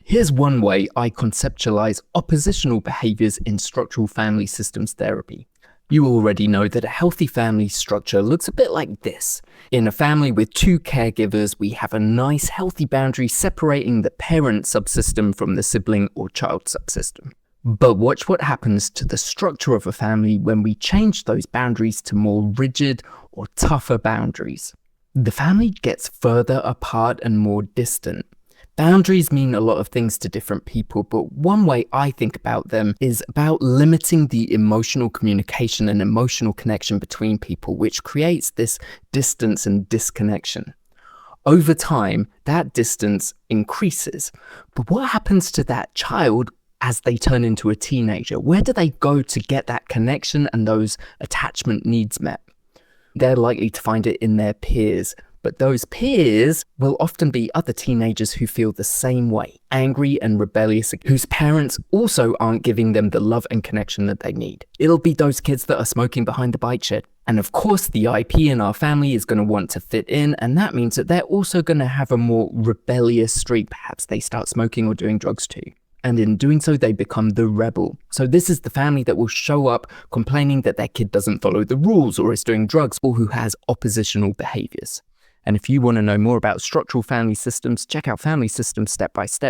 Here's one way I conceptualize oppositional behaviors in structural family systems therapy. You already know that a healthy family structure looks a bit like this. In a family with two caregivers, we have a nice healthy boundary separating the parent subsystem from the sibling or child subsystem. But watch what happens to the structure of a family when we change those boundaries to more rigid or tougher boundaries. The family gets further apart and more distant. Boundaries mean a lot of things to different people, but one way I think about them is about limiting the emotional communication and emotional connection between people, which creates this distance and disconnection. Over time, that distance increases. But what happens to that child as they turn into a teenager? Where do they go to get that connection and those attachment needs met? They're likely to find it in their peers. But those peers will often be other teenagers who feel the same way, angry and rebellious, whose parents also aren't giving them the love and connection that they need. It'll be those kids that are smoking behind the bike shed. And of course, the IP in our family is going to want to fit in, and that means that they're also going to have a more rebellious streak. Perhaps they start smoking or doing drugs too. And in doing so, they become the rebel. So this is the family that will show up complaining that their kid doesn't follow the rules or is doing drugs or who has oppositional behaviors. And if you want to know more about structural family systems, check out Family Systems Step by Step.